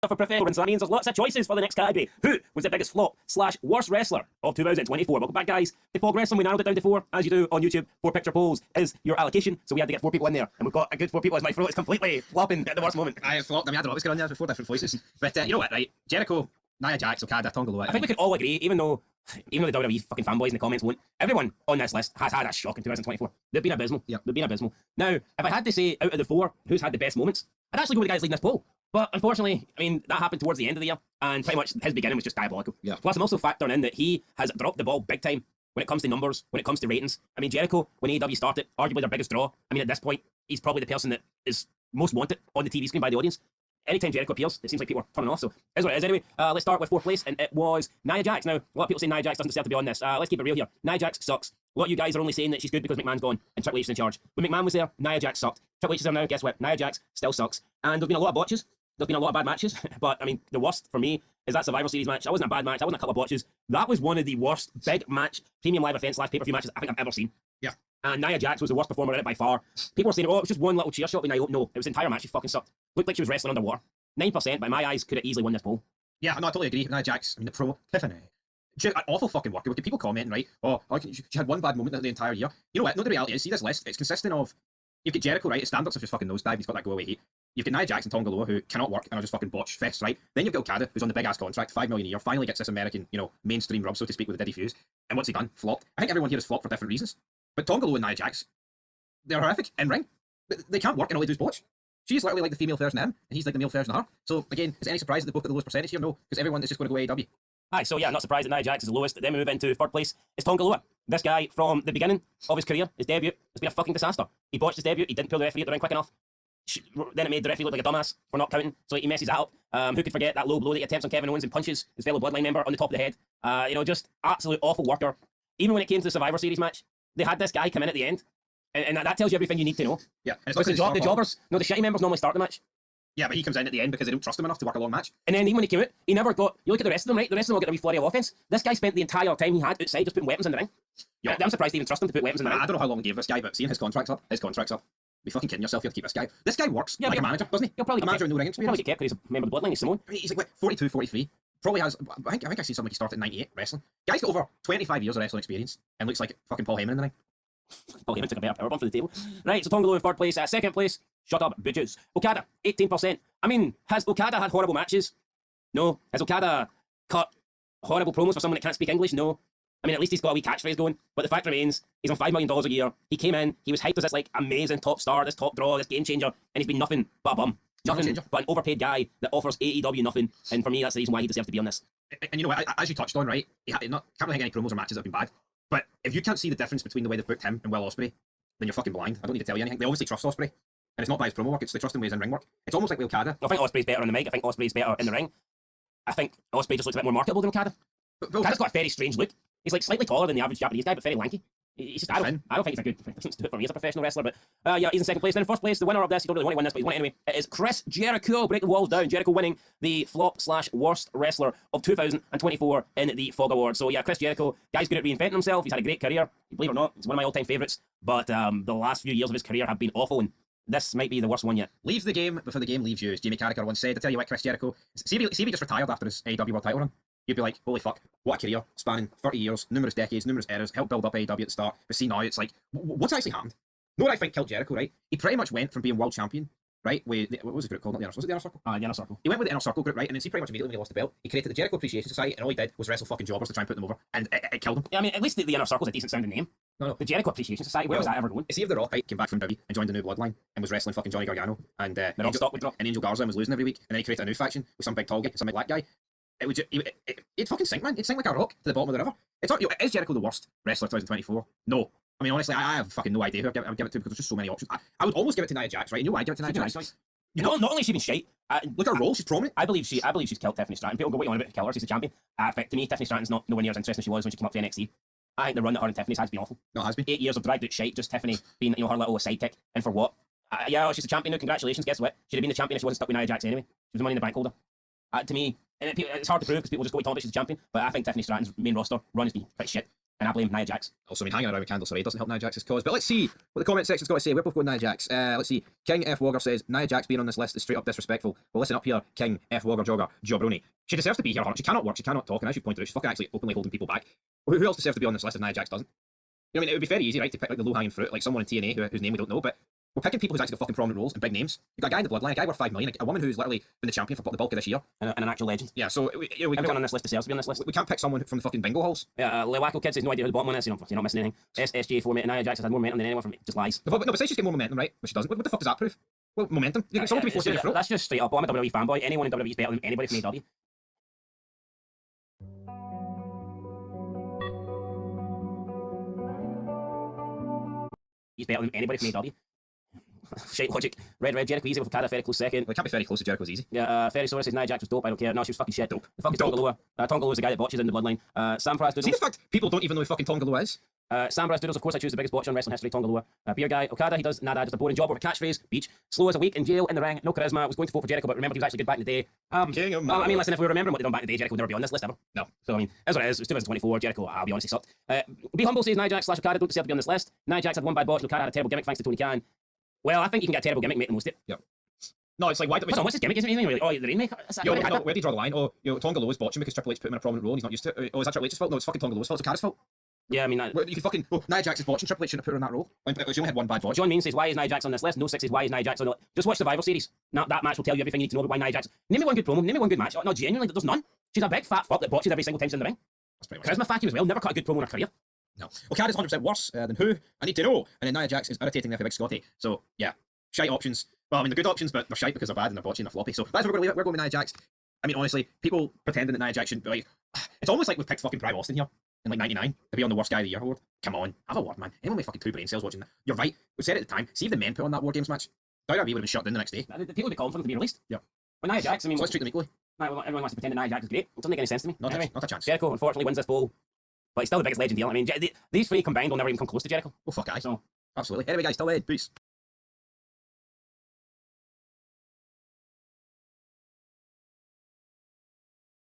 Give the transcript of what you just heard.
for professional, so that means there's lots of choices for the next category. Who was the biggest flop / worst wrestler of 2024? Welcome back, guys, to Pog Wrestling. We narrowed it down to 4, as you do on YouTube. 4 picture polls is your allocation, so we had to get 4 people in there, and we've got a good 4 people as my throat is completely flopping at the worst moment. I flopped. I mean, I don't know what's going on there. There's 4 different voices. But you know what, right? Jericho, Nia Jax, Okada, Tonga Loa. I think we could all agree, even though the WWE fucking fanboys in the comments won't, everyone on this list has had a shock in 2024. They've been abysmal. Yep. They've been abysmal. Now, if I had to say out of the 4 who's had the best moments, I'd actually go with the guys leading this poll. But unfortunately, I mean, that happened towards the end of the year, and pretty much his beginning was just diabolical. Yeah. Plus, I'm also factoring in that he has dropped the ball big time when it comes to numbers, when it comes to ratings. I mean, Jericho, when AEW started, arguably their biggest draw. I mean, at this point, he's probably the person that is most wanted on the TV screen by the audience. Anytime Jericho appears, it seems like people are turning off, so here's what it is. Anyway, let's start with 4th place, and it was Nia Jax. Now, a lot of people say Nia Jax doesn't deserve to be on this. Let's keep it real here. Nia Jax sucks. A lot of you guys are only saying that she's good because McMahon's gone and Triple H is in charge. When McMahon was there, Nia Jax sucked. Triple H is there now, guess what? Nia Jax still sucks. And there's been a lot of botches. There's been a lot of bad matches, but I mean, the worst for me is that Survivor Series match. That wasn't a bad match. That wasn't a couple of botches. That was one of the worst big match, premium live events, live pay-per-view matches I think I've ever seen. Yeah. And Nia Jax was the worst performer in it by far. People were saying, oh, it was just one little cheer shot with Nia. No, it was the entire match. She fucking sucked. Looked like she was wrestling underwater. 9%, by my eyes, could have easily won this poll. Yeah, no, I totally agree. Nia Jax, I mean, the pro, Tiffany. She had an awful fucking worker. With people commenting, right? Oh, she had one bad moment the entire year. You know what? No, the reality is, see this list, it's consisting of, you've got Jericho, right? His stand-ups have just fucking nosedive. He's got that go-away heat. You've got Nia Jax and Tonga Loa, who cannot work and are just fucking botch fests, right? Then you've got Okada, who's on the big-ass contract, $5 million a year, finally gets this American, you know, mainstream rub, so to speak, with the Diddy Fuse. And what's he done? Flopped. I think everyone here has flopped for different reasons. But Tonga Loa and Nia Jax, they're horrific in ring. They can't work and all they do is botch. She's literally like the female version of him, and he's like the male version of her. So, again, is it any surprise that they both got the lowest percentage here? No, because everyone is just going to go AEW. Aye, so yeah, not surprised that Nia Jax is the lowest. Then we move into 3rd place. It's Tonga Loa. This guy, from the beginning of his career, his debut, has been a fucking disaster. He botched his debut, he didn't pull the referee at the ring quick enough. Then it made the referee look like a dumbass for not counting, so he messes that up. Who could forget that low blow that he attempts on Kevin Owens and punches his fellow Bloodline member on the top of the head? You know, just absolute awful worker. Even when it came to the Survivor Series match, they had this guy come in at the end, and that tells you everything you need to know. Yeah, and because the jobbers, no, the shitty members normally start the match. Yeah, but he comes in at the end because they don't trust him enough to work a long match. And then even when he came out, he never got... You look at the rest of them, right? The rest of them all get a wee flurry of offense. This guy spent the entire time he had outside just putting weapons in the ring. Yeah. I'm surprised they even trust him to put weapons in the ring. I don't know how long he gave this guy, but seeing his contract's up, be fucking kidding yourself, you have to keep this guy. This guy works like a manager, doesn't he? He'll probably a manager with no ring experience. He'll probably get kept because he's a member of the Bloodline, he's Simone. I mean, he's like, what, 42, 43? Probably has... I think I see somebody started at 98 wrestling. Guy's got over 25 years of wrestling experience and looks like fucking Paul Heyman in the ring. Paul Heyman took a better power bomb for the table. Right, so Tonga Loa in 3rd place. 2nd place, shut up, bitches. Okada, 18%. I mean, has Okada had horrible matches? No. Has Okada cut horrible promos for someone that can't speak English? No. I mean, at least he's got a wee catchphrase going. But the fact remains, he's on $5 million a year. He came in, he was hyped as this like amazing top star, this top draw, this game changer, and he's been nothing but a bum. Nothing but an overpaid guy that offers AEW nothing. And for me, that's the reason why he deserves to be on this. And you know what, as you touched on, right, can't really think any promos or matches that have been bad. But if you can't see the difference between the way they've booked him and Will Ospreay, then you're fucking blind. I don't need to tell you anything. They obviously trust Ospreay. And it's not by his promo work, it's they trust him with his in-ring work. It's almost like with Okada. I think Ospreay's better on the mic. I think Ospreay's better in the ring. I think Ospreay just looks a bit more marketable than Okada. Okada's got a very strange look. He's like slightly taller than the average Japanese guy, but very lanky. He's just, I don't think he's a good for me as a professional wrestler, but yeah, he's in 2nd place. Then in 1st place, the winner of this, you don't really want to win this, but he's won it anyway. It is Chris Jericho, breaking the walls down. Jericho winning the flop / worst wrestler of 2024 in the FOG Awards. So yeah, Chris Jericho, guy's good at reinventing himself. He's had a great career. Believe it or not, he's one of my all-time favourites. But the last few years of his career have been awful, and this might be the worst one yet. Leaves the game before the game leaves you, as Jamie Carragher once said. I tell you what, Chris Jericho, see if he just retired after his AEW World title run. You'd be like, holy fuck, what a career, spanning 30 years, numerous decades, numerous eras, helped build up AEW at the start, but see now, it's like, what's actually happened? You know what I think killed Jericho, right? He pretty much went from being world champion, right, with, what was the group called? Not the Inner, was it the Inner Circle? The Inner Circle. He went with the Inner Circle group, right, and then see pretty much immediately when he lost the belt, he created the Jericho Appreciation Society, and all he did was wrestle fucking jobbers to try and put them over, and it killed him. Yeah, I mean, at least the Inner Circle's a decent sounding name. No. The Jericho Appreciation Society, where was that ever going? See if The Rock, right, came back from WWE and joined the New Bloodline, and was wrestling fucking Johnny Gargano, and the Rock stock would drop. And Angel Garza and was losing every week, and then he created a new faction with some big tall guy, some big black guy. It would it'd fucking sink, man. It'd sink like a rock to the bottom of the river. It's not, is Jericho the worst wrestler of 2024? No. I mean, honestly, I have fucking no idea who I would give it to because there's just so many options. I would almost give it to Nia Jax, right? You know why I give it to Nia Jax? Not only has she been shite. Look at her role, she's prominent. I believe she's killed Tiffany Stratton. People go, what you want about to kill her? She's a champion. But to me, Tiffany Stratton's nowhere near as interesting as she was when she came up to NXT. I think the run that her and Tiffany's has been awful. No, it has been. 8 years of dragged out shite, just Tiffany being, her little sidekick. And for what? Yeah, she's a champion now, congratulations. Guess what? She'd have been the champion if she wasn't stuck with Nia Jax anyway. She was the Money in the Bank holder. To me, and it's hard to prove because people just go to talk about she's a champion, but I think Tiffany Stratton's main roster run has been pretty shit. And I blame Nia Jax. Also, I mean, hanging around with Candice LeRae doesn't help Nia Jax's cause. But let's see what the comment section's got to say. We're both going Nia Jax. Let's see. King F. Wogger says, Nia Jax being on this list is straight up disrespectful. Well, listen up here, King F. Wogger Jogger Jabroni. She deserves to be here. She cannot work. She cannot talk. And as you've pointed out, she's fucking actually openly holding people back. Who else deserves to be on this list if Nia Jax doesn't? You know, I mean, it would be very easy, right, to pick like the low-hanging fruit, like someone in TNA whose name we don't know, but we're picking people who's actually got fucking prominent roles and big names. You've got a guy in the bloodline, a guy worth 5 million, a woman who's literally been the champion for the bulk of this year. And an actual legend. Yeah, so Everyone on this list deserves to be on this list. we can't pick someone from the fucking bingo halls. Yeah, Lewacko Kid says no idea who the bottom one is. You're not missing anything. SJ4 mate, Nia Jax has had more momentum than anyone from just lies. No, but say she's getting more momentum, right? But she doesn't. What the fuck does that prove? Well, momentum. Someone can be forced down your throat. That's just straight up. I'm a WWE fanboy. Anyone in WWE is better than anybody from AEW. He's better than anybody from AEW. Shite logic. Red Jericho easy with Okada, very close second. Well, it can't be very close to Jericho's easy. Yeah, Ferry says Nia Jax was dope. I don't care. No, she was fucking shit. Dope. The fucking Tonga Loa. Tonga Loa's the guy that botches in the bloodline. Sampras Doodles. See the fact people don't even know who fucking Tonga Loa is? Sampras Doodles, of course, I choose the biggest botcher in wrestling history, Tonga Loa. Beer guy. Okada, he does nada, just a boring job with a catchphrase. Beach. Slow as a week in jail, in the ring. No charisma. Was going to vote for Jericho, but remember he was actually good back in the day. King of I mean, listen, if we were remembering what they done back in the day, Jericho would never be on this list ever. No. So, I mean, that's what it is. It was 2024. Jericho, I'll be honest, he sucked. Be Humble says Nia Jax / Okada don't deserve to be on this list. Nia Jax had one bad botch, and Okada had a terrible gimmick thanks to Tony Khan. Well, I think you can get a terrible gimmick, make the most of it. Yep. No, it's like, why don't we... What's his gimmick? Isn't he really? Oh, the Rainmaker? Where do you draw the line? Oh, you know, Tonga Loa's botching because Triple H put him in a prominent role and he's not used to it. Oh, is that Triple H's fault? No, it's fucking Tonga Loa's fault. It's Okada's fault. Yeah, I mean... You can fucking... Oh, Nia Jax is botching. Triple H shouldn't have put her in that role. She only had one bad botch. John Mean says, why is Nia Jax on this list? No Six says, why is Nia Jax on the list? Just watch Survivor Series. Now, that match will tell you everything you need to know about why Nia Jax... Name me one good promo. Name me one good match. No, genuinely, there's none. She's a big fat fuck that botches every single time she's in the ring. That's pretty much Charisma fatty as well. Never cut a good promo in her career. No. Okada's 100% worse than who? I need to know. And then Nia Jax is irritating like a big Scotty. So, yeah. Shite options. Well, I mean, they're good options, but they're shite because they're bad and they're botchy and they're floppy. So that's where we're going to leave it. We're going with Nia Jax. I mean, honestly, people pretending that Nia Jax should be like... It's almost like we've picked fucking Prime Austin here in like 99 to be on the Worst Guy of the Year award. Come on. Have a word, man. Anyone with fucking 2 brain cells watching that? You're right. We said it at the time. See if the men put on that War Games match. WWE would have been shut down the next day. The people would be calling for them to be released. Yep. But Nia Jax, I mean... So let's treat them equally. Everyone wants to pretend that Nia Jax is great. It doesn't make any sense to me. Not anyway, a chance. Jericho, unfortunately, wins this poll. But he's still the biggest legend deal. I mean, these three combined will never even come close to Jericho. Oh, fuck, aye. So... Absolutely. Anyway, guys, till then, peace.